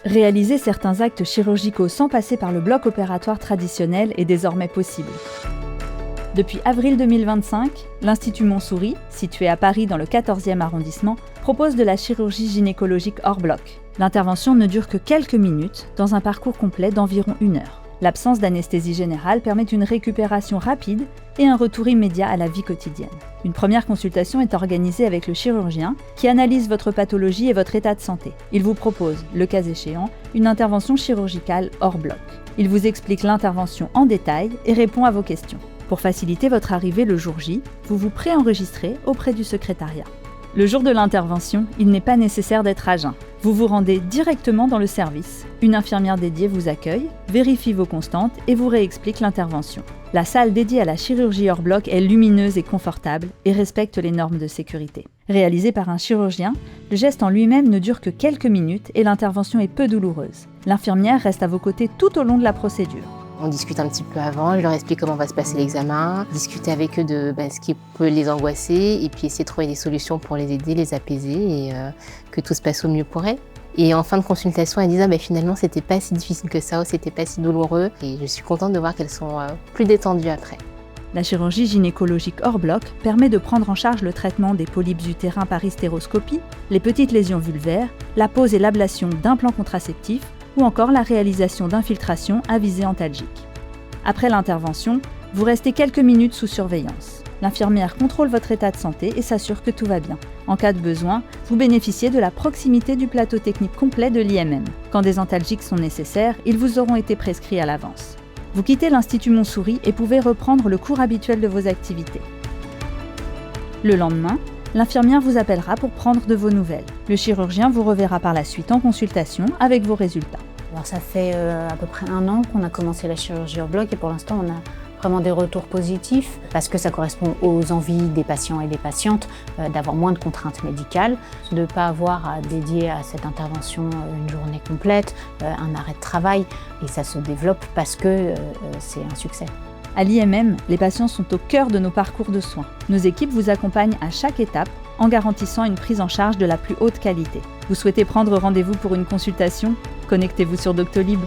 Réaliser certains actes chirurgicaux sans passer par le bloc opératoire traditionnel est désormais possible. Depuis avril 2025, l'Institut Montsouris, situé à Paris dans le 14e arrondissement, propose de la chirurgie gynécologique hors bloc. L'intervention ne dure que quelques minutes, dans un parcours complet d'environ 1 heure. L'absence d'anesthésie générale permet une récupération rapide et un retour immédiat à la vie quotidienne. Une première consultation est organisée avec le chirurgien qui analyse votre pathologie et votre état de santé. Il vous propose, le cas échéant, une intervention chirurgicale hors bloc. Il vous explique l'intervention en détail et répond à vos questions. Pour faciliter votre arrivée le jour J, vous vous préenregistrez auprès du secrétariat. Le jour de l'intervention, il n'est pas nécessaire d'être à jeun. Vous vous rendez directement dans le service. Une infirmière dédiée vous accueille, vérifie vos constantes et vous réexplique l'intervention. La salle dédiée à la chirurgie hors bloc est lumineuse et confortable et respecte les normes de sécurité. Réalisé par un chirurgien, le geste en lui-même ne dure que quelques minutes et l'intervention est peu douloureuse. L'infirmière reste à vos côtés tout au long de la procédure. On discute un petit peu avant, je leur explique comment va se passer l'examen, discuter avec eux de ce qui peut les angoisser et puis essayer de trouver des solutions pour les aider, les apaiser et que tout se passe au mieux pour elles. Et en fin de consultation, elles disent finalement c'était pas si difficile que ça ou c'était pas si douloureux et je suis contente de voir qu'elles sont plus détendues après. La chirurgie gynécologique hors bloc permet de prendre en charge le traitement des polypes utérins par hystéroscopie, les petites lésions vulvaires, la pose et l'ablation d'implants contraceptifs ou encore la réalisation d'infiltrations à visée antalgique. Après l'intervention, vous restez quelques minutes sous surveillance. L'infirmière contrôle votre état de santé et s'assure que tout va bien. En cas de besoin, vous bénéficiez de la proximité du plateau technique complet de l'IMM. Quand des antalgiques sont nécessaires, ils vous auront été prescrits à l'avance. Vous quittez l'Institut Montsouris et pouvez reprendre le cours habituel de vos activités. Le lendemain, l'infirmière vous appellera pour prendre de vos nouvelles. Le chirurgien vous reverra par la suite en consultation avec vos résultats. Alors ça fait à peu près 1 an qu'on a commencé la chirurgie hors bloc et pour l'instant on a vraiment des retours positifs parce que ça correspond aux envies des patients et des patientes d'avoir moins de contraintes médicales, de ne pas avoir à dédier à cette intervention une journée complète, un arrêt de travail et ça se développe parce que c'est un succès. À l'IMM, les patients sont au cœur de nos parcours de soins. Nos équipes vous accompagnent à chaque étape en garantissant une prise en charge de la plus haute qualité. Vous souhaitez prendre rendez-vous pour une consultation ? Connectez-vous sur Doctolib.